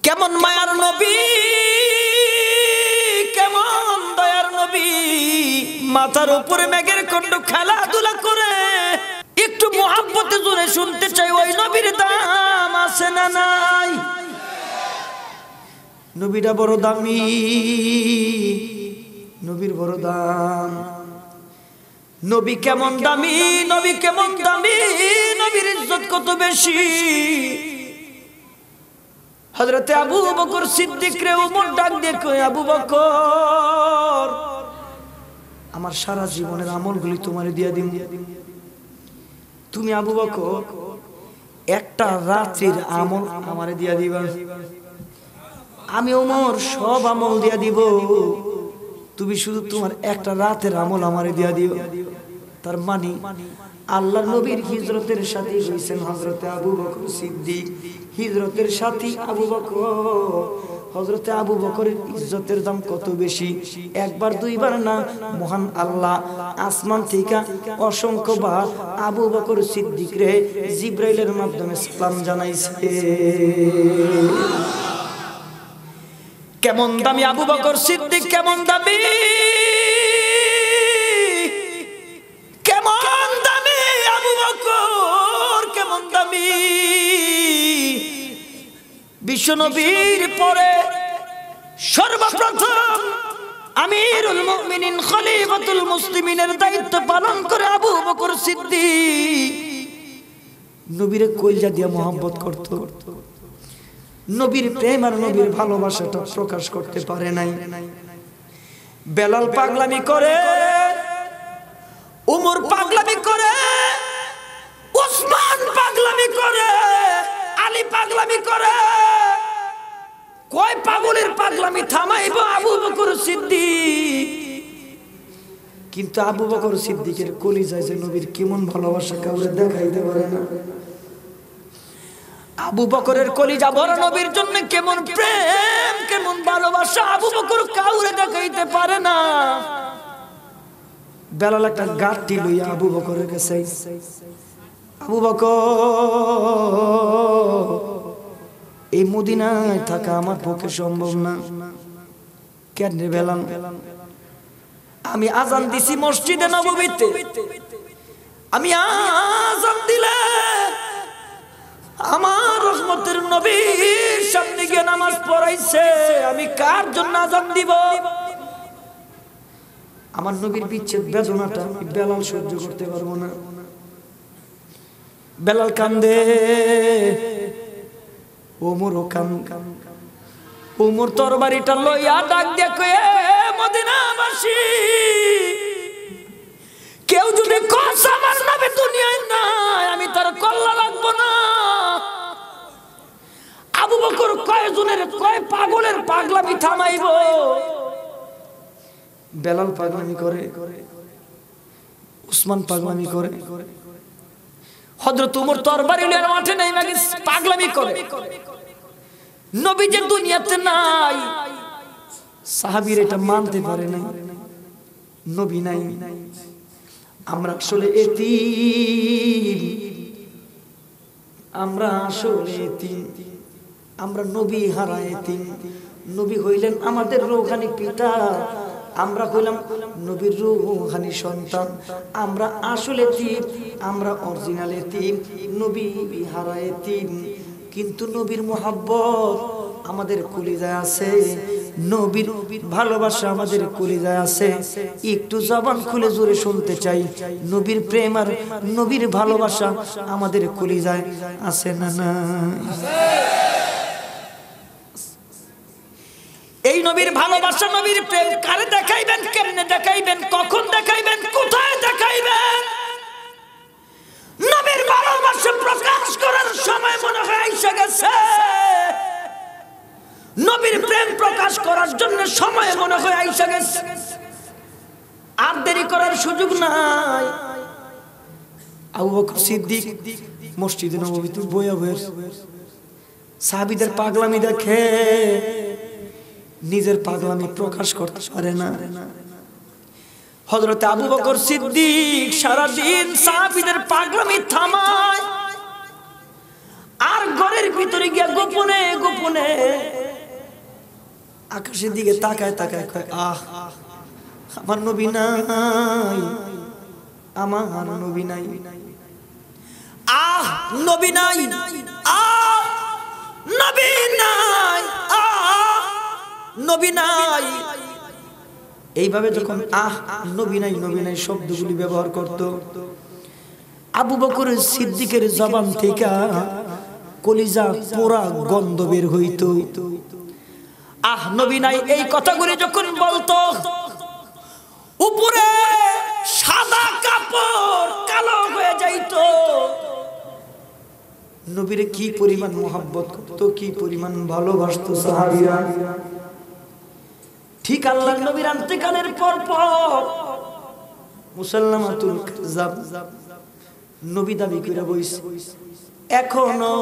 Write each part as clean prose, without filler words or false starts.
কেমন মায়ার নবী, কেমন দয়ার নবী, মাথার উপরে মেঘের খণ্ড খেলাধুলা করে। একটু মুহাব্বতে জোরে শুনতে চাই, ওই নবীর দাম আছে না নাই? নবীটা বড় দামি, নবীর বড় দাম। নবী কেমন দামি, নবী কেমন দামি, নবীর ইজ্জত কত বেশি। হযরতে আবু বকর সিদ্দিক রে উমর ডাক দিয়ে কয়, আবু বকর, আমার সারা জীবনের আমলগুলি তোমারে দিয়া দিন। তুমি আবু বকর একটা রাত্রির আমল আমারে দিয়া দিবা, আমি ওমর সব আমল দিয়া দিব। তুমি শুধু তোমার একটা রাতের আমল আমারে দিয়া দিও। তার মানে আল্লাহর নবীর হিজরতের সাথী হইছেন হযরতে আবু বকর সিদ্দিক। হিজরতের সাথী আবু বকর। হযরতে আবু বকরের ইজ্জতের দাম কত বেশি, একবার দুইবার না, মহান আল্লাহ আসমান থেকে অসংখ্যবার আবু বকর সিদ্দিক রে জিবরাইলের মাধ্যমে সালাম জানাইছে। কেমন দামি আবু বকর সিদ্দিক, কেমন দামি, কেমন দামি আবু বকর, কেমন দামি। বিশ্বনবীর পরে সর্বপ্রথম আমিরুল মুমিনিন খলিফাতুল মুসলিমিনের দায়িত্ব পালন করে আবু বকর সিদ্দিক নবীরে কলিজা দিয়ে মোহাব্বত করত। নবীর প্রেম আর নবীর ভালোবাসাটা প্রকাশ করতে পারে নাই। বেলাল পাগলামি করে, উমর পাগলামি করে, উসমান পাগলামি করে, আলী পাগলামি করে। কয় পাগলের পাগলামি থামাইবো আবু বকর সিদ্দিক? কিন্তু আবু বকর সিদ্দিকের কলিজায় যে নবীর কেমন ভালোবাসা কাউরে দেখাইতে পারে না। আবু বকরের কলিজা বড় নবীর জন্য কেমন প্রেম, কেমন ভালোবাসা আবু বকর কাউরে দেখাইতে পারে না। বেলাল একটা গাঁটটি লইয়া আবু বকরের কাছে, আবু বকর, এই মদিনায় থাকা আমার পক্ষে সম্ভব না। কেন রে বেলাল? আমি আজান দিছি মসজিদে নববীতে, আমি আজান দিলে আমার রহমতের নবীর সামনে গিয়ে নামাজ পড়াইছে, আমি কার জন্য আজান দিব? আমার নবীর বিচ্ছেদ বেদনাটা বেলাল সহ্য করতে পারবো না। বেলাল কান্দে, ওমরও কান্দে। ওমর তরবারিটা লইয়া ডাক দিয়ে কয়ে, মদিনাবাসী, কেউ যদি কস আমার নবী দুনিয়ায় নাই, আমি তার কল্লা লাগবো না। আবু বকর কয়জনের কয় পাগলের পাগলামি থামাইবো? বেলাল পাগলামি করে, উসমান পাগলামি করে, হযরত ওমর তরবারি লইয়া মাঠে নাই নাকি পাগলামি করে। নবী যে দুনিয়াতে নাই, সাহাবীরা এটা মানতে পারে না। নবী নাই, আমরা আসলে এতিম, আমরা আসলে এতিম, আমরা নবী হারা এতিম। নবী হইলেন আমাদের রূহানি পিতা, আমরা হইলাম নবীর রূহানি সন্তান। আমরা আসলে এতিম, আমরা অরিজিনাল এতিম, নবী হারা এতিম। কিন্তু নবীর মোহাব্বত আমাদের কলিজায় আছে, নবীর ভালোবাসা আমাদের কলিজায় আছে। একটু জবান খুলে জোরে শুনতে চাই, নবীর প্রেম আর নবীর ভালোবাসা আমাদের কলিজায় আছে না না? এই নবীর ভালোবাসা, নবীর প্রেম কারে দেখাইবেন, কেমনে দেখাইবেন, কখন দেখাইবেন, কোথায় দেখাইবেন? নবীর ভালোবাসা প্রকাশ করার সময় মনে হয় আইসা গেছে। নবীর প্রেম প্রকাশ করার জন্য সময় মনে হয় আইসা গেছে, আর দেরি করার সুযোগ নাই। আবু বকর সিদ্দিক মসজিদে নববীতে বইয়া বইয়া সাহাবীদের পাগলামি দেখে, নিজের পাগলামি প্রকাশ করতে পারে না। হযরতে আবু বকর সিদ্দিক সারাদিন সাহাবীদের পাগলামি থামায়, আর ঘরের ভিতরে গিয়া গোপনে গোপনে আকাশের দিকে তাকায় তাকায় কয় আহ আমার নবী নাই, আমার নবী নাই, আহ নবী নাই, আহ নবী নাই, আহ নবী নাই। এইভাবে যখন আহ নবী নাই নবী নাই শব্দগুলি ব্যবহার করত, আবু বকর সিদ্দিকের জবান থেকে কলিজা পোড়া গন্ধ বের হইত। আহ নবী নাই এই কথাগুলি যখন বলতো, উপরে সাদা কাপড় কালো হয়ে যাইত। নবীরে কি পরিমাণ মোহাব্বত করত, কি পরিমাণ ভালোবাসতো সাহাবীরা। ঠিক আল্লাহর নবীর ইন্তেকালের পর মুসাল্লামাতুল কাযাব নবী দাবি করে বইছে, এখনো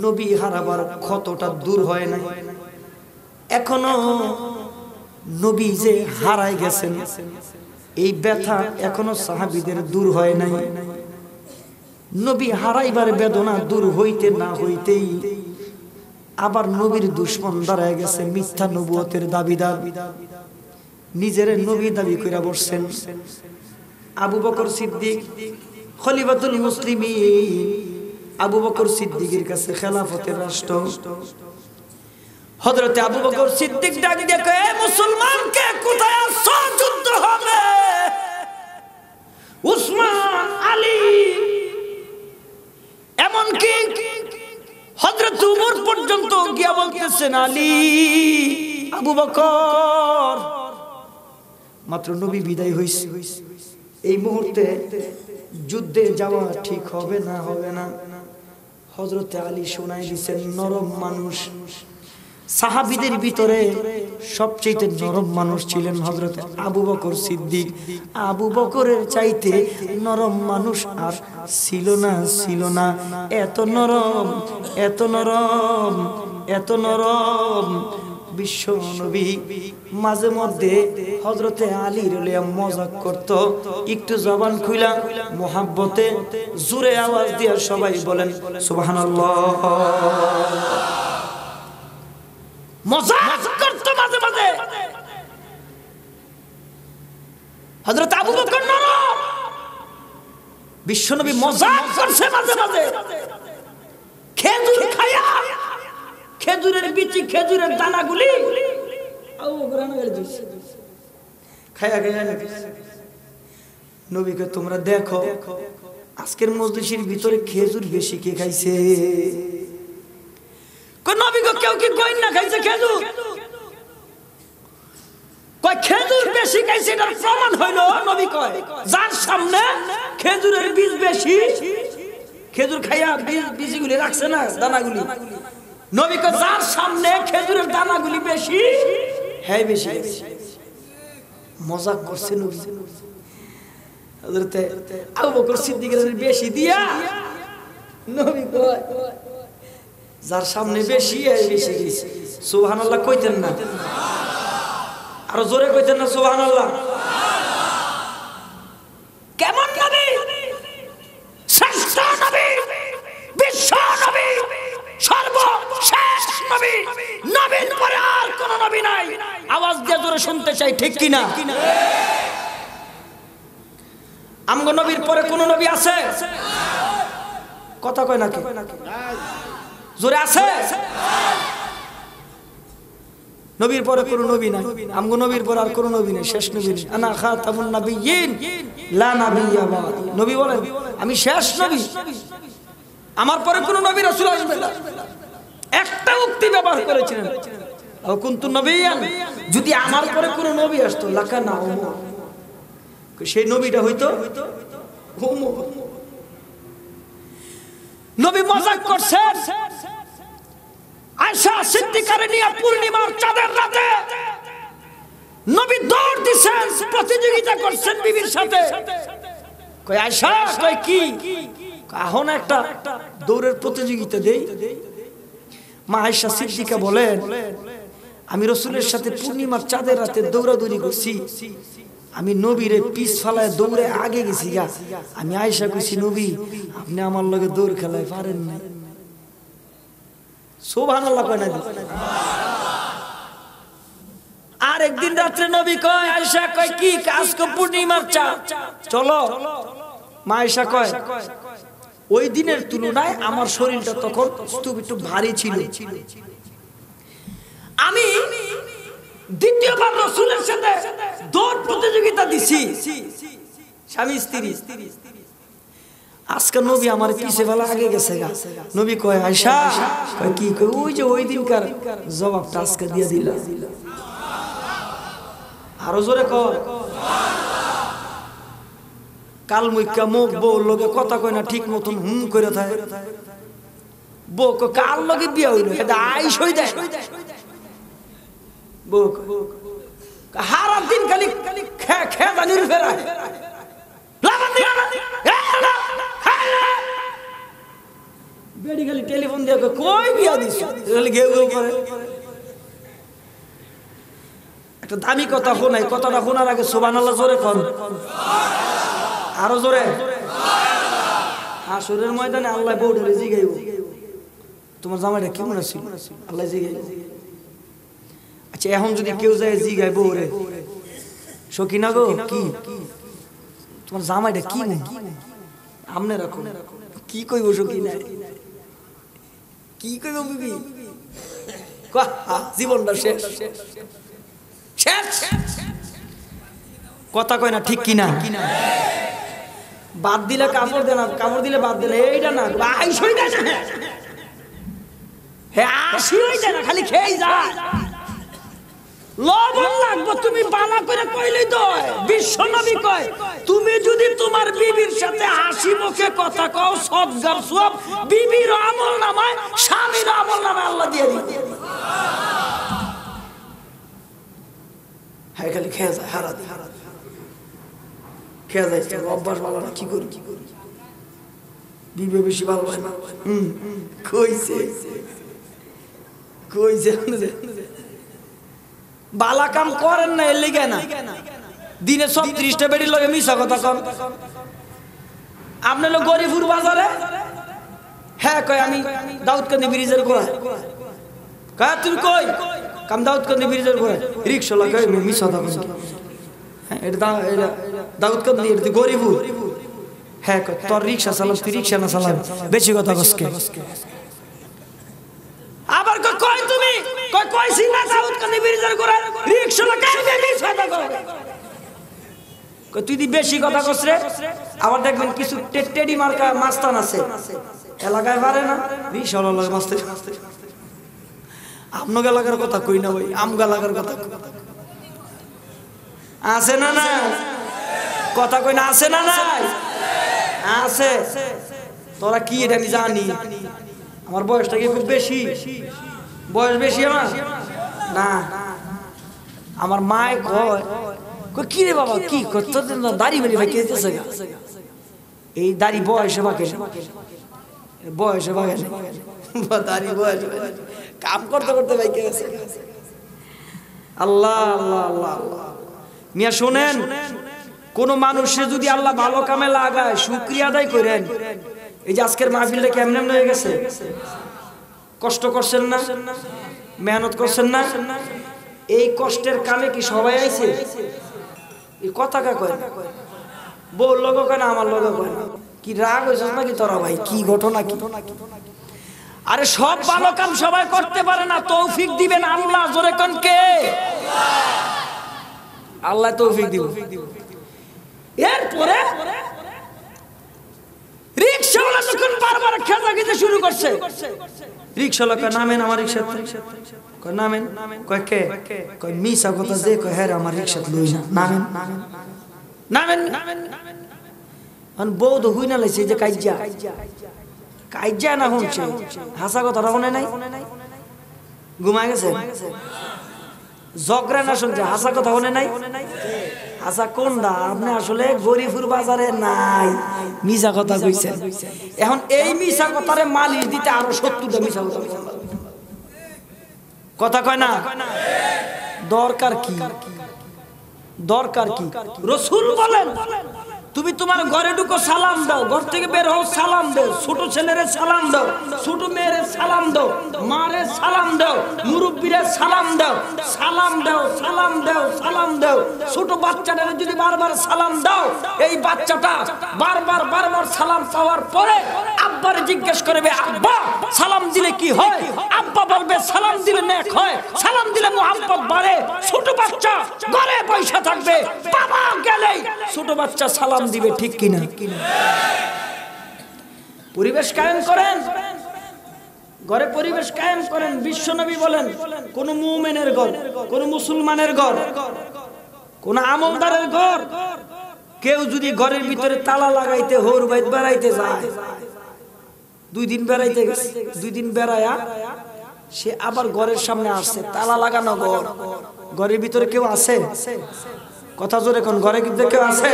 নবী হারাবার ক্ষতটা দূর হয় নাই, এখনো নবী যে হারায় গেছেন এই ব্যথা এখনো সাহাবীদের দূর হয় নাই। নবী হারাইবার বেদনা দূর হইতে না হইতেই আবার নবীর দুশমন দাঁড়ায় গেছে, মিথ্যা নবুয়তের দাবিদার, নিজের নবী দাবি কইরা বসছেন। আবু বকর সিদ্দিক খলিফাতুল মুসলিমিন, আবু বকর সিদ্দিকের কাছে খেলাফতের রাষ্ট্র। হযরতে আবু বকর সিদ্দিক ডাক দিয়ে কয়, মুসলমানকে কোথায় আছো, যুদ্ধ হবে। উসমান, আলী, এমনকি হযরত উমর পর্যন্ত গিয়া বলতেছেন, আলী, আবু বকর, মাত্র নবী বিদায় হইছে, এই মুহূর্তে যুদ্ধে যাওয়া ঠিক হবে না, হবে না। হযরতে আলী শোনাই দিয়েছেন, নরম মানুষ, সাহাবীদের ভিতরে সবচেয়ে নরম মানুষ ছিলেন হযরতে আবু বকর সিদ্দিক। আবু বকরের চাইতে নরম মানুষ আর ছিল না, ছিল না। এত নরম, এত নরম, এত নরম। বিশ্ব নবী মাঝে মধ্যে হযরতে আলীর লইয়া মজাক করত, একটু জবান খুইলা মোহাব্বতে জোরে আওয়াজ দিয়া সবাই বলেন সুবহানাল্লাহ। মজাক করত মাঝে মাঝে। হযরত আবু বকর নরম, বিশ্বনবী মজাক করছে মাঝে মাঝে। খেজুর খায়া, খেজুরের বিচি, খেজুরের দানাগুলি আবু বকর আনার দিছে, খায়া খায়া নবীকে তোমরা দেখো আজকের মজলিসের ভিতরে খেজুর বেশি কে খাইছে। নবীকে কেউ কি কই না খাইছে খেজুর, কয় খেজুর বেশি খাইছে, এটার প্রমাণ হইল নবী কয় যার সামনে খেজুরের বীজ বেশি, খেজুর খাইয়া বীজগুলি রাখছে না, দানাগুলি, নবী কয় যার সামনে খেজুরের দানাগুলি বেশি, হ্যাঁ বেশি। মজাক করছে নবী। হযরত আবু বকর সিদ্দিকের বেশি দিয়া নবী কয় যার সামনে বেশি, বেশি গেছে। সুবহানাল্লাহ কইতেন না? আরো জোরে কইতেন না সুবহানাল্লাহ? কেমন নবী, শ্রেষ্ঠ নবী, বিশ্ব নবী, সর্বশেষ নবী, নবীর পরে আর কোন নবী নাই। আওয়াজ দিয়ে জোরে শুনতে চাই, ঠিক কিনা? আমগো নবীর পরে কোন নবী আছে? কথা কয় নাকি? জোরে আছে? নবীর পরে কোন নবী নাই, আমগো নবীর পরে আর কোন নবী নাই, শেষ নবী। আনা খাতামুন নাবিয়্যিন লা নাবিয়্যা বা'দি। নবী বলেন আমি শেষ নবী, আমার পরে কোন নবী রাসূল আসবে না। একটা উক্তি ব্যবহার করেছিলেন, আও কুনতু নবিয়্যান, যদি আমার পরে কোন নবী আসতো লাকানা উমর, সেই নবীটা হইতো উমর। নবী মজাক করছেন। আয়েশা সিদ্দিকারে নিয়ে পূর্ণিমার চাঁদের রাতে নবী দৌড় দিছেন, প্রতিযোগিতা করছেন বিবির সাথে। কই আয়েশা, কই কি? এখন একটা দৌড়ের প্রতিযোগিতা দেই। মা আয়েশা সিদ্দিকা বলেন, আমি রাসূলের সাথে পূর্ণিমার চাঁদের রাতে দৌড়াদৌড়ি করছি, আমি নবীরে পিছ ফালায় দৌড়ে আগে গেছি গা। আমি আয়েশা কইছি, নবী আপনি আমার লগে দৌড় খেলায় পারেন না। সুবহানাল্লাহ কয় না? আরেকদিন রাত্রে নবী কয় আয়েশা কয় কি আজকে পূর্ণিমার চাঁদ চলো। মা আয়েশা কয় ওই দিনের তুলনায় আমার শরীরটা তখন একটু ভারী ছিল। আমি দ্বিতীয়বার রাসূলের সাথে দৌড় প্রতিযোগিতা দিছি স্বামী স্ত্রী। আজকে নবী আমার পিছে বেলা আগে গেছে গা। নবী কয় আয়েশা কয় কি কয় ওই যে ওই দিনকার জবাবটা আজকে দিয়ে দিলা। আরো জোরে কর। কাল মুইকা মুখ বউ লগে কথা কয় না ঠিক মতন হুম করে থাকে। বউ কয় কাল লগে বিয়া হইল এটা আইস হই দেয়। বউ হারা দিন খালি খেদানির ফেরা বেড়ি খালি টেলিফোন দিয়ে কই বিয়া দিস খালি ঘেউ ঘেউ করে। একটা দামি কথা শোনাই, কথাটা শোনার আগে সুবহানাল্লাহ জোরে কর। আরো জোরে। হাসরের ময়দানে আল্লাহ বউটারে জিগাইব তোমার জামাইটা কেমন আছিল, আল্লাহ জিগাইব। আচ্ছা এখন যদি কেউ যায় জিগাই বউরে সকিনা গো কি তোমার জামাইটা কি আমনে রাখো কি কইব সকিনা কি কইব বিবি জীবনটা শেষ শেষ। কথা কয় না ঠিক কিনা? বাদ দিলে কাপড় দে না, কাপড় দিলে বাদ দিলে এইটা না আইসই দেয় না। হ্যাঁ আসি হই যায় না খালি খেয়ে যায়। লবণ লাগবো তুমি বালা করে কইলেই তো বিশ্ব নবী কয় তুমি যদি তোমার বিবির সাথে হাসি মুখে কথা কও সদগার সব বিবির আমল নামায় স্বামীর আমল নামায় আল্লাহ দিয়ে দিবে। হ্যাঁ খালি খেয়ে যায় হারা খেয়ে যায় অভ্যাস ভালো না কি করি বিবে বেশি ভালো হয় না। কইছে কইছে বালা কাম করেন না এর লিগে না দিনে 36টা বেড়ি লগে মিছা কথা কম। আপনি লোক গরিবপুর বাজারে হ্যাঁ কয় আমি দাউদকান্দি ব্রিজের গোড়ায় কয় তুমি কই কাম দাউদকান্দি ব্রিজের গোড়ায় রিক্সা লাগাই মিছা কথা কম। হ্যাঁ এটা দাউদকান্দি এটা গরিবপুর। হ্যাঁ কয় তোর রিক্সা চালাম তুই রিক্সা না চালাম বেশি কথা কসকে। আবার কয় তুমি কয় কইছি না দাউদকান্দি ব্রিজের গোড়ায় রিক্সা লাগাই মিছা কথা কম। কয় তুই দি বেশি কথা কস রে। আবার দেখবেন কিছু টেডি মার্কা মাস্তান আছে এলাকায় পারে না রিক্সা লাগে মাস্তে আমনগ এলাকার কথা কই না ভাই আমগা এলাকার কথা আছে না না কথা কই না আছে না নাই আছে। তোরা কি এটা আমি জানি আমার বয়সটা কি খুব বেশি বয়স বেশি আমার না। আমার মায় কয় কি রে বাবা কি করতে দাড়ি বেরি ভাই কেটেছে এই দাড়ি বয়সে বাকে বয়সে বাকে দাড়ি বয়সে কাম করতে করতে ভাই কেটেছে। আল্লাহ আল্লাহ আল্লাহ আল্লাহ মিয়া শোনেন কোন মানুষে যদি আল্লাহ ভালো কামে লাগায় শুকরিয়া আদায় করেন। এই যে আজকের মাহফিলটা কেমন হয়ে গেছে কষ্ট করছেন না মেহনত করছেন না এই কষ্টের কামে কি সবাই আইছে? এই কথা কা কয় বউর লোক কয় না আমার লোক কয় না কি রাগ হয়েছিস নাকি তোরা ভাই কি ঘটনা কি? আরে সব ভালো কাম সবাই করতে পারে না তৌফিক দিবেন আল্লাহ। জোরে কোন কে? আল্লাহ তৌফিক দিব। এরপরে রিকশাওয়ালা যখন বারবার খেজা খেতে শুরু করছে রিকশাওয়ালা কয় নামেন আমার রিকশাতে কয় নামেন কয় কে কয় মিছা কথা যে কয় হ্যাঁ আমার রিকশাতে লই না নামেন নামেন আন বউদ হই না লাইছে যে কাইজা কাইজা না হচ্ছে হাসা কথা রাখনে নাই ঘুমায় গেছে জগরা না শুনছে হাসা কথা হনে নাই। আচ্ছা কোনটা আপনি আসলে গরিবপুর বাজারে নাই মিছা কথা কইছেন। এখন এই মিছা কথারে মালিশ দিতে আরো 70টা মিছা কথা কথা কয় না দরকার কি? দরকার কি? রাসূল বলেন তুমি তোমার ঘরে ঢুকো সালাম দাও, ঘর থেকে বের হও সালাম দাও, ছোট ছেলেরে সালাম দাও, ছোট মেয়েরে সালাম দাও, মারে সালাম দাও, মুরব্বিরে সালাম দাও, সালাম দাও, সালাম দাও, সালাম দাও। ছোট বাচ্চাটা যদি বারবার সালাম দাও, এই বাচ্চাটা বারবার বারবার সালাম পাওয়ার পরে আব্বারে জিজ্ঞেস করবে, আব্বা সালাম দিলে কি হয়? আব্বা বলবে সালাম দিলে নেক হয়, সালাম দিলে মুহাব্বত বাড়ে। ছোট বাচ্চা ঘরে পয়সা থাকবে, বাবা গেলেই ছোট বাচ্চা সালাম দিবে, ঠিক কিনা? পরিবেশ কায়েম করেন, ঘরে পরিবেশ কায়েম করেন। বিশ্বনবী বলেন, কোন মুমিনের ঘর, কোন মুসলমানের ঘর, কোন আমলদারের ঘর কেউ যদি ঘরের ভিতরে তালা লাগাইতে হোর বাইত বেড়াইতে যায়, 2 দিন বেড়াইতে গেছে, 2 দিন বেড়ায়া সে আবার ঘরের সামনে আসছে, তালা লাগানো ঘর, ঘরের ভিতরে কেউ আছে? কথা জোরে কোন ঘরে কিন্তু কেউ আছে?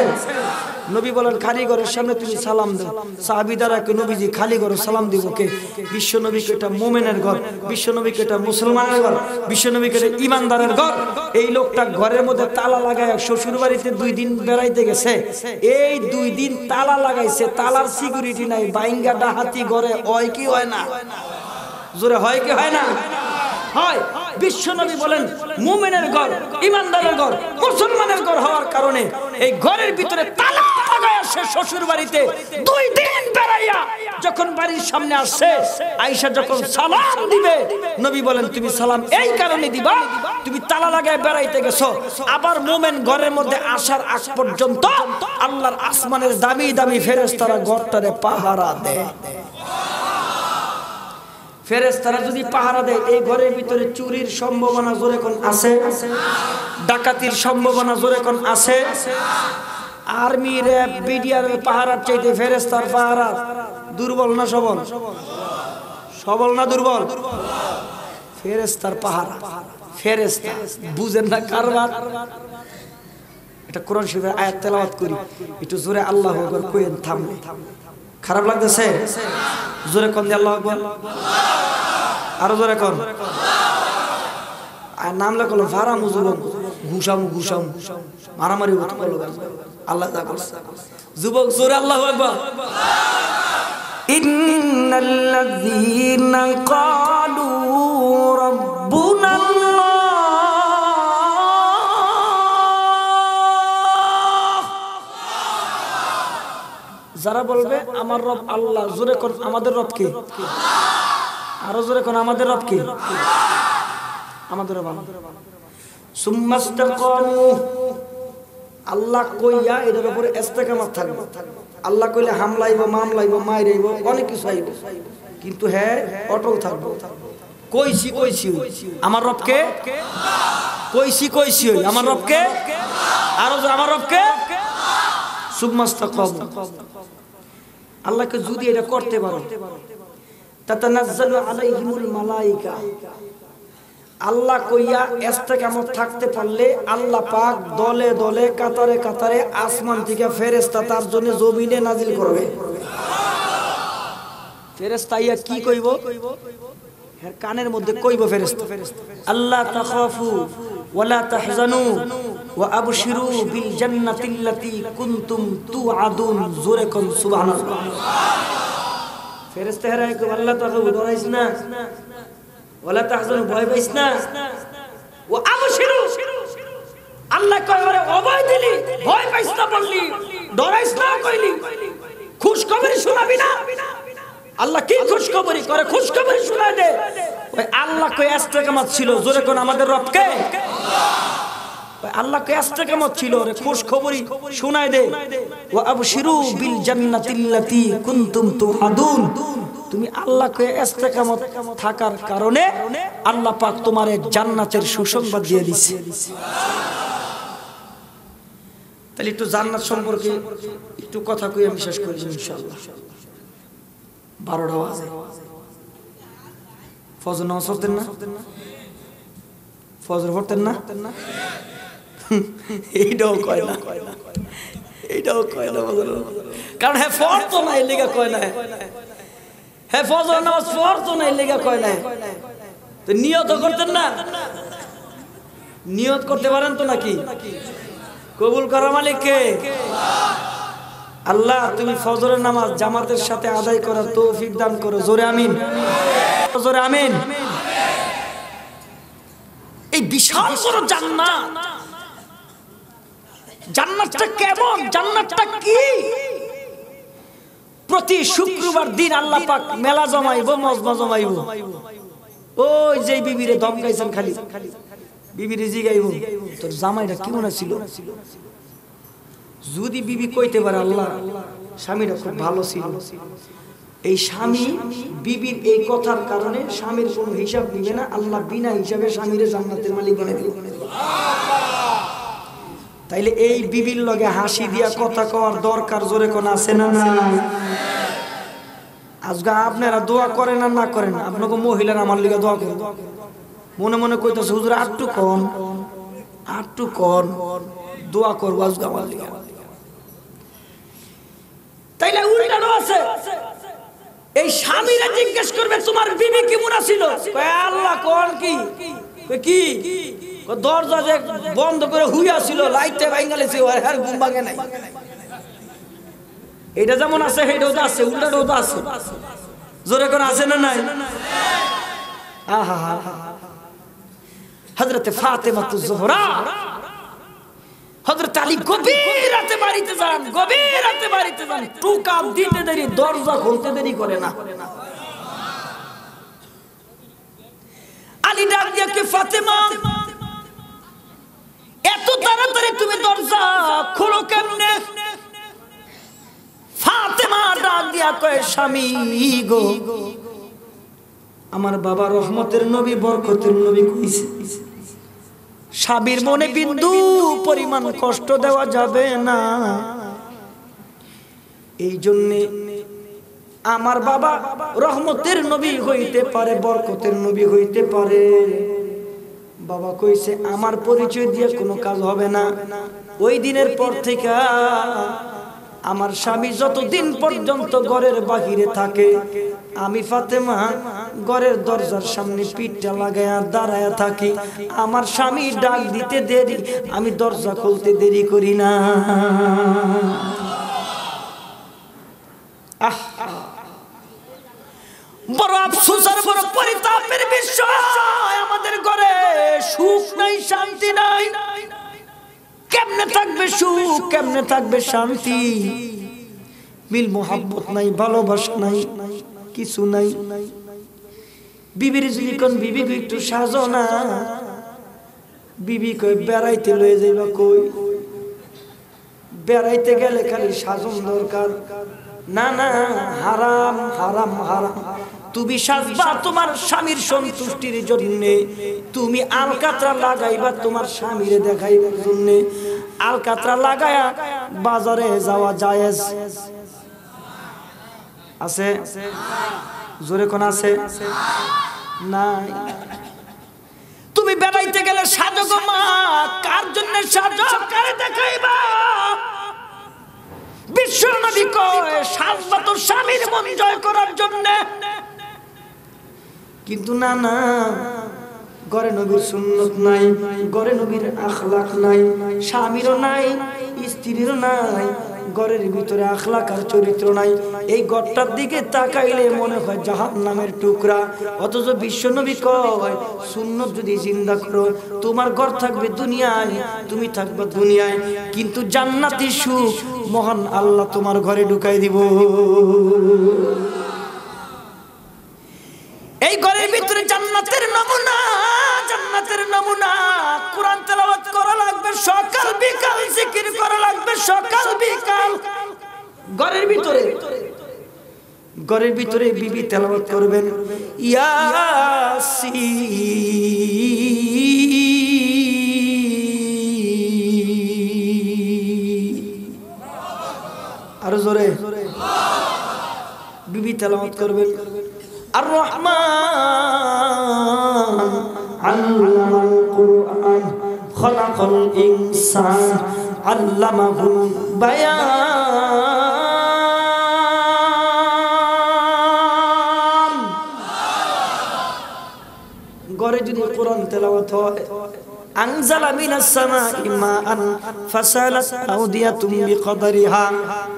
নবী বলেন খালি ঘরের সামনে তুমি সালাম দাও। সাহাবীরা কে নবীজি খালি ঘরে সালাম দিব কে? বিশ্ব নবীকে এটা মুমিনের ঘর, বিশ্ব নবীকে এটা মুসলমানের ঘর, বিশ্ব নবীকে এটা ইমানদারের ঘর। এই লোকটা ঘরের মধ্যে তালা লাগায় শ্বশুর বাড়িতে 2 দিন বেড়াইতে গেছে, এই 2 দিন তালা লাগাইছে, তালার সিকিউরিটি নাই, বাইঙ্গা ডাহাতি ঘরে হয় কি হয় না? জোরে হয় কি হয় না? হয়। বিশ্বনবী বলেন মুমিনের ঘর, ইমানদারের ঘর, মুসলমানের ঘর হওয়ার কারণে এই ঘরের ভিতরে তালা লাগায় সে শ্বশুর বাড়িতে 2 দিন বেড়াইয়া যখন বাড়ির সামনে আসছে, আয়েশা যখন সালাম দিবে, নবী বলেন তুমি সালাম এই কারণে দিবা, তুমি তালা লাগায় বেড়াইতে গেছো। আবার মুমিন ঘরের মধ্যে আসার আগ পর্যন্ত আল্লাহর আসমানের দামি দামি ফেরেশতারা ঘরটারে পাহারা দেয়। ফেরেশতারা যদি পাহারা দেয়, এই ঘরের ভিতরে চুরির সম্ভাবনা জোরে কোন আছে? ডাকাতির সম্ভাবনা জোরে কোন আছে? আর্মি র্যাব বিডিআর পাহারার চাইতে ফেরেশতার পাহারা দুর্বল না সবল? সবল না দুর্বল? ফেরেশতার পাহারা, ফেরেশতা বুঝেন না কারবার। এটা কোরআন শরীফের আয়াত তেলাওয়াত করি, একটু জোরে আল্লাহু আকবার কইেন থামলে। খারাপ লাগতেছে? জোরে কোন দিয়ে আল্লাহু আকবার, আরো জোরে কোন। আর নাম লেখলো ভাড়া মুজুবক, ঘুষাম ঘুষাম মারামারি হতো আল্লাহ যা করছে। যুবক জোরে আল্লাহু আকবার। ইন্নাল্লাযীনা ক্বালু রাব্বুনাল্লাহ, যারা বলবে আমার রব আল্লাহ, জোরে কোন আমাদের রব কে? আরো জোরে কোন আমাদের রব কে? আমাদের রব সুম্মাস্তাকামু, আল্লাহ কইয়া এটার উপরে ইস্তেকামত থাকবে। আল্লাহ কইলে হামলাইব, মামলাইব, মাইরাইব, অনেক কিছু আইব, কিন্তু হ্যাঁ অটল থাকবে। কইছি কইছি আমার রব কে? কইছি কইছি আমার রব কে? আরো আমার রব কে? সুম্মাস্তাকামু, আল্লাহকে যদি এটা করতে পারো, তাতানাজ্জালু আলাইহিমুল মালায়েকা, আল্লাহ কইয়া ইস্তেকামত থাকতে পারলে আল্লাহ পাক দলে দলে কাতারে কাতারে আসমান থেকে ফেরেশতা তার জন্য জমিনে নাজিল করবে। ফেরেশতা ইয়া কি কইব? এর কানের মধ্যে কইব ফেরেশতা, আল্লাহ তাখাফু ওয়ালা তাহজানু ওয়া আবশিরু বিল জান্নাতিল্লাতী কুনতুম তুআদুন। জোরে কোন সুবহানাল্লাহ। ফেরেশতা হেরাই কই আল্লাহ তাখাফু, ডরাইস না, ওয়ালা তাহজানু, ভয় পাইস না, ওয়া আবশিরু, আল্লাহ কয় ওরে অভয় দিলি, ভয় পাইস না বললি, ডরাইস না কইলি, খুশখবরি শোনাবি না। আল্লাহ কি খুশখবরি করে? খুশখবরি শোনায় দে। ওই আল্লাহ কই ইস্তেকামত ছিল, জোরে কোন আমাদের রব কে? আল্লাহ কে ইস্তেকামত ছিল, রে খুশখবরি শোনায় দে। ওয়া আবশিরু বিল জান্নাতিল্লাতী কুনতুম তুআদুন, তুমি আল্লাহকে ইস্তেকামত থাকার কারণে আল্লাহ পাক তোমার এক জান্নাতের সুসংবাদ দিয়ে দিয়েছে। তাহলে একটু জান্নাত সম্পর্কে একটু কথা কই, আমি শেষ করি ইনশাআল্লাহ। 12টা বাজে। ফজর নামাজ পড়তেন না? ফজর পড়তেন না? এইটাও কয় না, এইটাও কয় না, কারণ হ্যাঁ পড়তো না, এই লেগা কয় না। হ্যাঁ ফজর নামাজ পড়তো না, এই লেগা কয় না। তো নিয়ত করতেন না? নিয়ত করতে পারেন তো নাকি? কবুল করা মালিক কে? আল্লাহ তুমি ফজরের নামাজ জামাতের সাথে আদায় করার তৌফিক দান করো। জোরে আমিন, জোরে আমিন। এই বিশাল বড় জান্নাত, জান্নাতটা কেমন, জান্নাতটা কি? প্রতি শুক্রবার দিন আল্লাহ পাক মেলা জমাইবো, মজমা জমাইবো। ওই যে বিবিরে ধমকাইছেন, খালি বিবিরে জিগাইবো তোর জামাইটা কেমন ছিল। যদি বিবি কইতে পারে আল্লাহ স্বামীটা খুব ভালো ছিল, এই স্বামী বিবির এই কথার কারণে স্বামীর কোনো হিসাব দিবে না, আল্লাহ বিনা হিসাবে স্বামীরে জান্নাতের মালিক বানাই দিবে। তাইলে এই বিবির লগে হাসি দিয়া কথা কওয়ার দরকার জোরে কোন আছে না? না। আজকে আপনারা দোয়া করেন আর না করেন, আপনাকে মহিলারা আমার লিগে দোয়া করেন, মনে মনে কইতাছে হুজুর আটটু কন দোয়া করবো আজকে আমার লিগে। তাইলে উল্টানো আছে, এই স্বামীরা জিজ্ঞেস করবে তোমার বিবি কেমন ছিল, আল্লাহ কোন কি দরজা যে বন্ধ করে হুইয়া ছিল, লাইটে ভাঙালেছে, আর ঘুম ভাঙে নাই। এটা যেমন আছে সেটাও তো আছে, উল্টাটাও তো আছে, জোরে করে আছে না নাই? আহা হযরতে ফাতেমা জোহরা, হযরত আলী গভীর রাতে বাড়িতে যান, টুকা দিতে দেরি, দরজা খুলতে দেরি করে না। আলী ডাক দিয়ে কে ফাতেমা, এত তাড়াতাড়ি তুমি দরজা খোলো কেমনে? ফাতেমা ডাক দিয়া কয় স্বামী গো, আমার বাবা রহমতের নবী বরকতের নবী কইছে স্বামীর মনে বিন্দু পরিমাণ কষ্ট দেওয়া যাবে না, এই জন্যে আমার বাবা রহমতের নবী হইতে পারে, বরকতের নবী হইতে পারে। বাবা কইছে আমার পরিচয় দিয়ে কোনো কাজ হবে না। ওই দিনের পর থেকে আমার স্বামী যতদিন পর্যন্ত ঘরের বাহিরে থাকে, আমি ফাতেমা ঘরের দরজার সামনে পিঠটা লাগায়া দাঁড়ায়া থাকি। আমার স্বামী ডাক দিতে দেরি, আমি দরজা খুলতে দেরি করি না। বড় আফসোস আর বড় পরিতাপের বিষয়, আমাদের ঘরে সুখ নাই, শান্তি নাই। কেমনে থাকবে সুখ, কেমনে থাকবে শান্তি? মিল মোহাব্বত নাই, ভালোবাসা নাই, কিছু নাই। বিবির যদি কোন বিবি একটু সাজো না, বিবি কই বেড়াইতে লয়ে যাইবা, কই বেড়াইতে গেলে খালি সাজন দরকার। না না, হারাম হারাম হারাম। তুমি সাজবা তোমার স্বামীর সন্তুষ্টির জন্য, তুমি আলকাতরা লাগাইবা তোমার স্বামীরে দেখাইবার জন্য। আলকাতরা লাগায়া বাজারে যাওয়া জায়েজ আছে? জোরে কোন আছে? নাই। তুমি বেড়াইতে গেলে সাজো গো মা, কার জন্য সাজো, কারে দেখাইবা? বিশ্ব নবী কয় সাজবা তোর স্বামীর মন জয় করার জন্য। কিন্তু না না, ঘরে নবীর সুন্নত নাই, ঘরে নবীর আখলাক নাই, স্বামীরও নাই, স্ত্রীরও নাই, ঘরের ভিতরে আখলাক আর চরিত্র নাই। এই ঘরটার দিকে তাকাইলে মনে হয় জাহান্নামের টুকরা। অথচ বিশ্ব নবী কয় সুন্নত যদি জিন্দা করো, তোমার ঘর থাকবে দুনিয়ায়, তুমি থাকবে দুনিয়ায়, কিন্তু জান্নাতি সুখ মহান আল্লাহ তোমার ঘরে ঢুকাই দিব। এই ঘরের ভিতরে জান্নাতের নমুনা, জান্নাতের নমুনা। কোরআন তেলাওয়াত করা লাগবে সকাল বিকাল, জিকির করা লাগবে সকাল বিকাল। ঘরের ভিতরে, ঘরের ভিতরে বিবি তেলাওয়াত করবেন ইয়াসিন, আরো জোরে বিবি তেলাওয়াত করবেন আর রহমান আল্লামাল কুরআন খালাকাল ইনসান আল্লামাহুল বায়ান। ঘরে যদি কোরআন তেলাওয়াত হয় আনজালা মিনাস সামাই মাআন ফাসালাত আউদিয়াতুম বিকদরিহা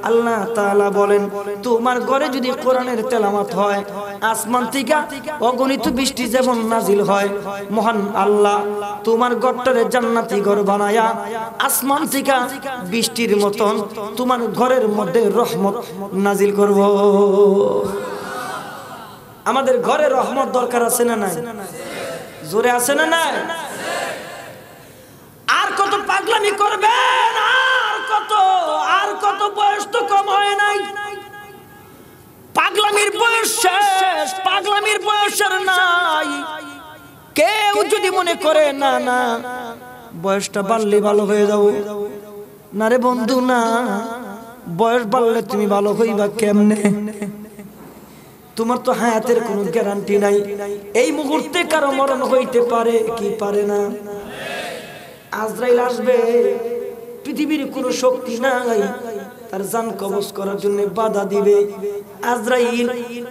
আল্লাহ তাআলা বলেন তোমার ঘরে যদি কোরআনের তেলাওয়াত হয় আসমান থেকে অগণিত বৃষ্টি যেমন নাজিল হয় মহান আল্লাহ তোমার ঘরটারে জান্নাতি ঘর বানায়া আসমান থেকে বৃষ্টির মতন তোমার ঘরের মধ্যে রহমত নাজিল করব আমাদের ঘরে রহমত দরকার আছে না নাই জোরে আছে না নাই আর কত পাগলামি করবেন আর কত বয়স তো কম হয় নাই পাগলামির বয়স শেষ পাগলামির বয়সের নাই কেউ যদি মনে করে না না বয়সটা বাড়লে ভালো হয়ে যাও না রে বন্ধু না বয়স বাড়লে তুমি ভালো হইবা কেমনে তোমার তো হায়াতের কোনো গ্যারান্টি নাই এই মুহূর্তে কারো মরণ হইতে পারে কি পারে না আজরাইল আসবে পৃথিবীর কোনো শক্তি নাই তার জান কবজ করার জন্য বাধা দিবে আজরাইল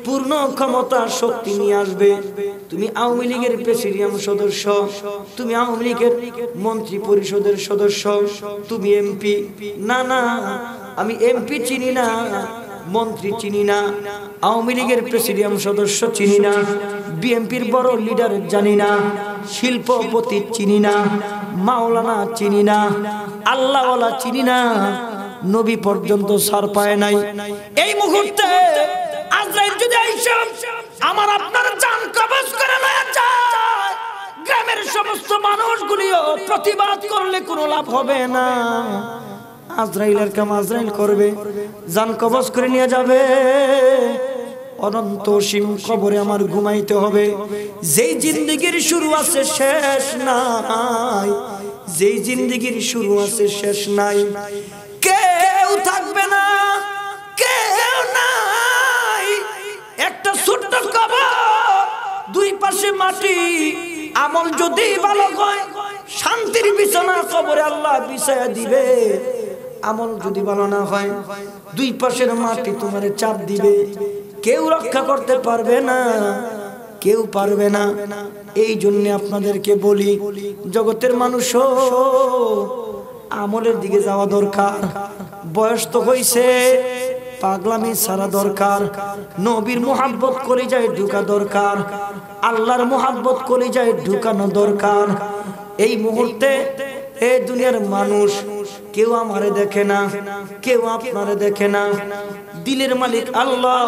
পূর্ণ ক্ষমতা শক্তি নিয়ে আসবে তুমি আওয়ামী লীগের প্রেসিডিয়াম সদস্য তুমি আওয়ামী লীগের মন্ত্রী পরিষদের সদস্য তুমি এমপি না না আমি এমপি চিনি না মন্ত্রী চিনি না আওয়ামী লীগের প্রেসিডিয়াম সদস্য চিনি না বিএনপির বড় লিডার জানি না শিল্পপতি চিনি না মাওলানা চিনি না আল্লাহওয়ালা চিনি না নবী পর্যন্ত সার পায় নাই এই মুহূর্তে আজরাইল যদি আইসা আমার আপনার জান কবজ করে লয়ে যায় গ্রামের সমস্ত মানুষগুলিও প্রতিবাদ করলে কোনো লাভ হবে না আজরাইলের কাম আজরাইল করবে জান কবজ করে নিয়ে যাবে অনন্ত সীম কবরে আমার ঘুমাইতে হবে যেই জিন্দেগির শুরু আছে শেষ নাই যেই জিন্দেগির শুরু আছে শেষ নাই কেউ থাকবে না কেউ নাই একটা ছোট্ট কবর দুই পাশে মাটি আমল যদি ভালো হয় শান্তির বিছানা কবরে আল্লাহ বিছায়া দিবে আমল যদি ভালো না হয় দুই পাশের মাটি তোমারে চাপ দিবে কেউ রক্ষা করতে পারবে না কেউ পারবে না এই জন্য আপনাদেরকে বলি জগতের মানুষও আমলের দিকে যাওয়া দরকার বয়স তো হইছে পাগলামি সারা দরকার নবীর মুহাব্বত করে যায় ঢুকা দরকার আল্লাহর মুহাব্বত করে যায় ঢুকানো দরকার এই মুহূর্তে এই দুনিয়ার মানুষ কেউ আমারে দেখে না কেউ আপনারে দেখে না দিলের মালিক আল্লাহ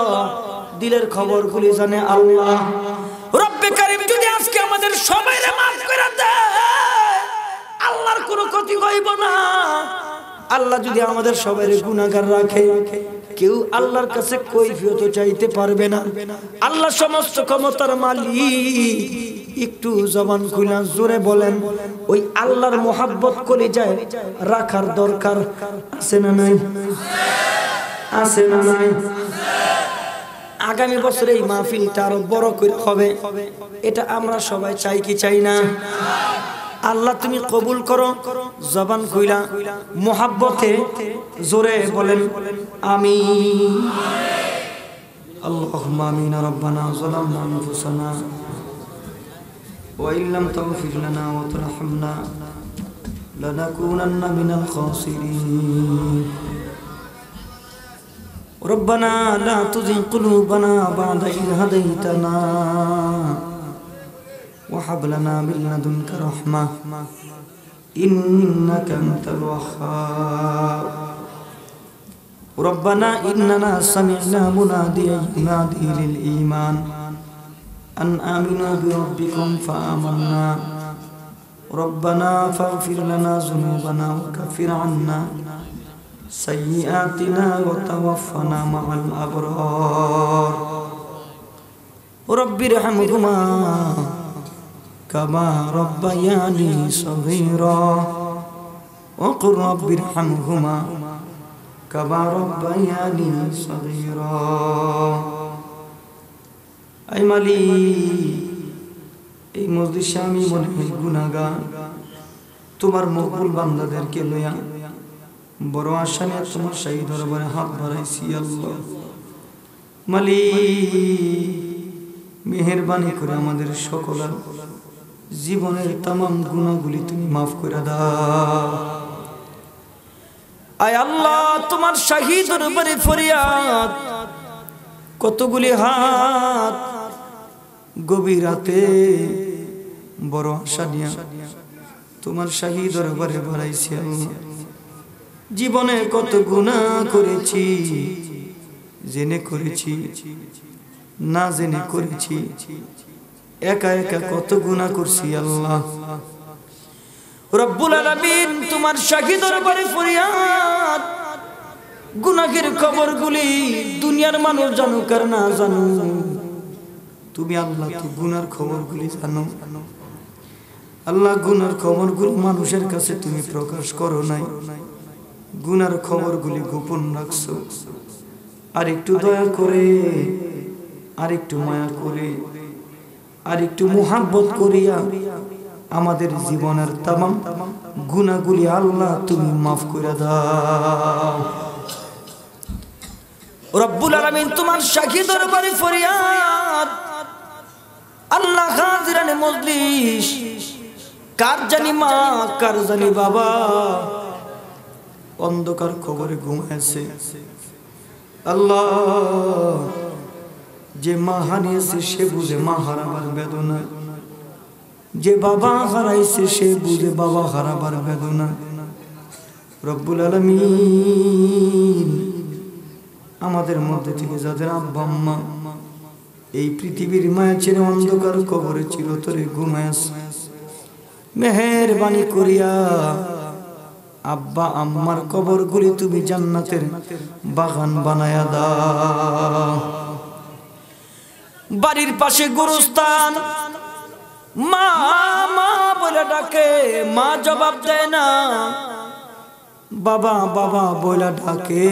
দিলের খবরগুলি জানে আল্লাহ রব্বে কারীম যদি আজকে আমাদের সবাইকে maaf করে দেয় আল্লাহর কোনো ক্ষতি হইব না আল্লাহ যদি আমাদের সবাইকে গুনাহগার রাখে কেউ আল্লাহর কাছে কৈফিয়ত চাইতে পারবে না আল্লাহ সমস্ত ক্ষমতার মালিক একটু জবান খুলে জোরে বলেন ওই আল্লাহর মোহাব্বত করে যায় রাখার দরকার আছে না নাই আছে না নাই আগামী বছর এই মাহফিলটা আরো বড় করে হবে এটা আমরা সবাই চাই কি চাই না আল্লাহ তুমি কবুল করো জবান খুইলা মোহাব্বতে জোরে বলেন আমিন আল্লাহুম্মা আমিন রব্বানা যালামনা আনফুসানা ওয়া ইল্লাম তাগফির লানা ওয়া তারহামনা লানাকুনান্না মিনাল খাসিরিন ربنا لا تزغ قلوبنا بعد إذ هديتنا وهب لنا من لدنك رحمة إنك أنت الوهاب ربنا إننا سمعنا مناديا ينادي للإيمان أن آمنوا بربكم فآمنا ربنا فاغفر لنا ذنوبنا وكفر عنا سيئاتنا وتوفنا مع الأبرار رب ارحمهما كما ربياني صغيرا وقل رب ارحمهما كما ربياني صغيرا أي مالي এই মজলিসে আমি মনে হয় গুনাহগার তোমার মকবুল বান্দাদেরকে লইয়া বড় আশা নিয়ে তোমার শাহী দরবারে হাত বাড়াইছি আল্লাহ মালিক মেহেরবানি করে আমাদের সকলের জীবনের तमाम গুনাহগুলি তুমি maaf করে দাও আয় আল্লাহ তোমার শাহী দরবারে ফরিয়াদ কতগুলি হাত গভীর রাতে বড় আশা নিয়ে তোমার শাহী দরবারে বাড়াইছি আল্লাহ জীবনে কত গুনাহ করেছি জেনে করেছি না জেনে করেছি একা একা কত গুনাহ করছি আল্লাহ রব্বুল আলামিন তোমার শাহী দরবারে ফরিয়াদ গুনাহের খবরগুলি দুনিয়ার মানুষ জানুক আর না জানুক তুমি আল্লাহ তো গুনার খবরগুলি জানো আল্লাহ গুনার খবরগুলো মানুষের কাছে তুমি প্রকাশ করো নাই গুনার খবরগুলি গোপন রাখছো আর একটু দয়া করে আর একটু মায়া করে আর একটু মোহাব্বত করিয়া আমাদের জীবনের तमाम গুনাহগুলি আল্লাহ তুমি maaf করে দাও রব্বুল আলামিন তোমার শাহী দরবারে ফরিয়াদ আল্লাহ হাজিরানে মজলিস কার জানি মা কার জানি বাবা অন্ধকার কবরে ঘুমাইছে আল্লাহ যে মা হারিয়েছে সে বুঝে মা হারাবার বেদনা যে বাবা হারাইছে সে বুঝে বাবা হারাবার বেদনা রব্বুল আলামিন আমাদের মধ্যে থেকে যাদের আব্বা আম্মা এই পৃথিবীর মায়া ছেড়ে অন্ধকার কবরে চিরতরে ঘুমায় আছে মেহেরবানি করিয়া আব্বা আম্মার কবরগুলি তুমি জান্নাতের বাগান বানায়া দাও বাড়ির পাশে গোরস্থান মা মা বলে ডাকে মা জবাব দেয় না বাবা বাবা বলে ডাকে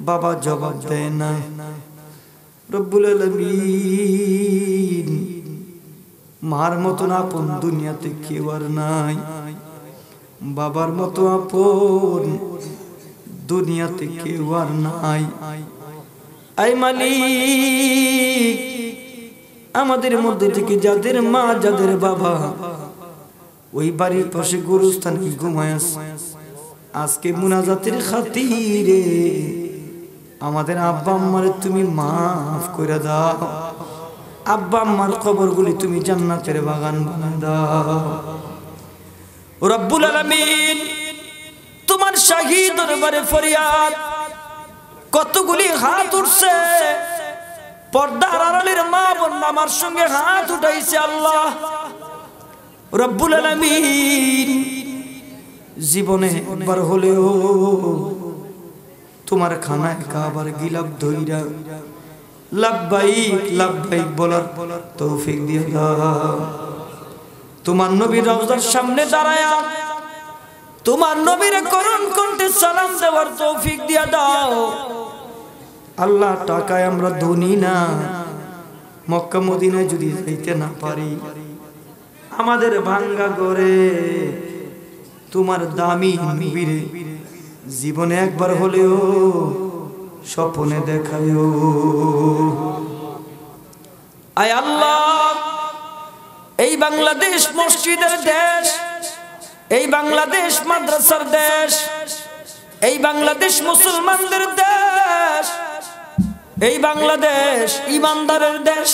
বাবা জবাব দেয় না রব্বুল আলামিন মার মতন আপন দুনিয়াতে কেউ আর নাই বাবার মতো আপন দুনিয়াতে কেউ আর নাই আই মালিক আমাদের মধ্যে থেকে যাদের মা যাদের বাবা ওই বাড়ির পাশে গোরস্থানে ঘুমায় আছে আজকে মুনাজাতের খাতিরে আমাদের আব্বা আম্মারে তুমি maaf করে দাও আব্বা আম্মার কবরগুলি তুমি জান্নাতের বাগান বানায় দাও রব্বুল আলামিন তোমার শাহী দরবারে ফরিয়াদ কতগুলি হাত উঠছে পর্দার আড়ালের মা বোন আমার সঙ্গে হাত উঠাইছে আল্লাহ রব্বুল আলামিন জীবনে একবার হলেও তোমার খানায় কাবার গিলাপ ধইরা লাব্বাইক লাব্বাইক বলার তৌফিক দিয়ে দাও তোমার নবীর রওজার সামনে দাঁড়ায়া তোমার নবীর করুণ কণ্ঠে সালাম দেওয়ার তৌফিক দিয়ে দাও আল্লাহ টাকায় আমরা ধনী না মক্কা মদিনায় যদি যাইতে না পারি আমাদের ভাঙ্গা ঘরে তোমার দামি নবীরে জীবনে একবার হলেও স্বপ্নে দেখায়ো আয় আল্লাহ এই বাংলাদেশ মসজিদের দেশ এই বাংলাদেশ মাদ্রাসার দেশ এই বাংলাদেশ মুসলমানদের দেশ এই বাংলাদেশ ইমানদারের দেশ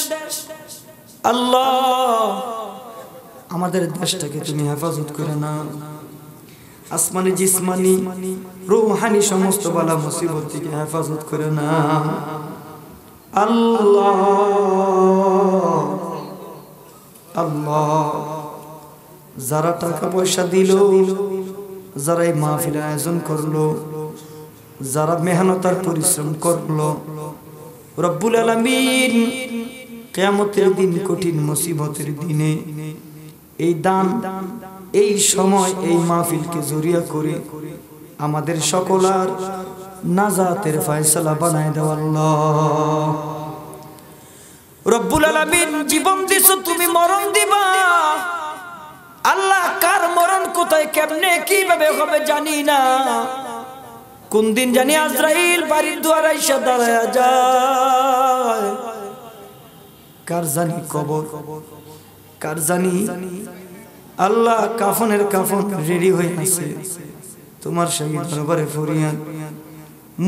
আল্লাহ আমাদের দেশটাকে তুমি হেফাজত করে নাও আসমানি জিসমানি রূহানি সমস্ত বালা মুসিবত থেকে হেফাজত করে নাও আল্লাহ আল্লাহ যারা টাকা পয়সা দিল যারা এই মাহফিল আয়োজন করলো যারা মেহনত আর পরিশ্রম করলো রব্বুল আলামিন কিয়ামতের দিন কঠিন মুসিবতের দিনে এই দান এই সময় এই মাহফিলকে জরিয়া করে আমাদের সকলার নাজাতের ফয়সালা বানায় দাও আল্লাহ রব্বুল আলামিন জীবন দিছো তুমি মরণ দিবা আল্লাহ কার মরণ কোথায় কেমনে কিভাবে হবে জানি না কোন দিন জানি আজরাইল বাড়ির দুয়ারে এসে দাঁড়ায়া যায় কার জানি কবর কার জানি আল্লাহ কাফনের কাফন রেডি হয়ে আছে তোমার সঙ্গে দরবারে ফরিয়াদ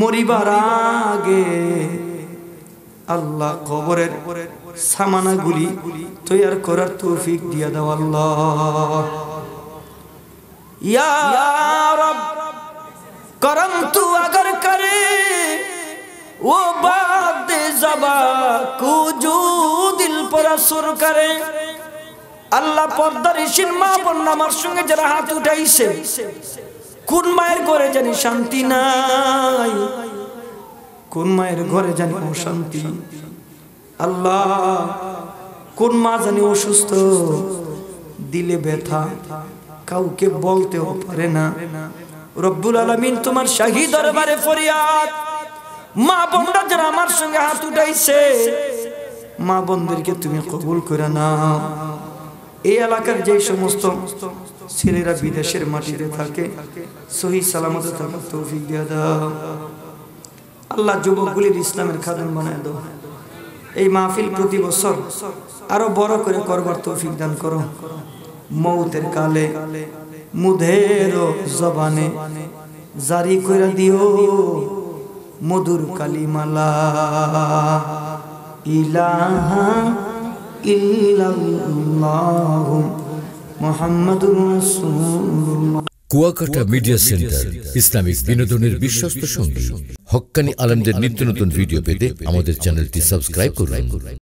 মরিবার আগে আল্লাহ কবরের সামানাগুলি তৈয়ার করার তৌফিক দিয়া দাও আল্লাহ या रब करम तू अगर करे वो बात ज़बा को जो दिल पर असर करे अल्लाह पर्दारिशील मा বোন আমার সঙ্গে যারা হাত উঠাইছে কোন মায়ের ঘরে জানি শান্তি নাই কোন মায়ের ঘরে জানি অশান্তি আল্লাহ কোন মা জানি অসুস্থ দিলে ব্যথা কাউকে বলতেও পারে না রব্বুল আলামিন তোমার শাহী দরবারে ফরিয়াদ মা বোনরা যারা আমার সঙ্গে হাত উঠাইছে মা বোনদেরকে তুমি কবুল করে নাও এই এলাকার যে সমস্ত ছেলেরা বিদেশের মাটিতে থাকে সহি সালামতে থাকার তৌফিক দিয়ে দাও আল্লাহ যুবকগুলির ইসলামের খাদেম বানায় দাও এই মাহফিল প্রতি বছর আরো বড় করে করবার তৌফিক দান করো মৌতের কালে মুধের জবানে জারি করে দিও মধুর কালিমালা ইলাহা ইল্লাল্লাহ মুহাম্মাদুর রাসূলুল্লাহ কুয়াকাটা মিডিয়া সেন্টার ইসলামিক বিনোদনের বিশ্বস্ত সঙ্গী হক্কানি আলেমদের নিত্য নতুন ভিডিও পেতে আমাদের চ্যানেলটি সাবস্ক্রাইব করুন।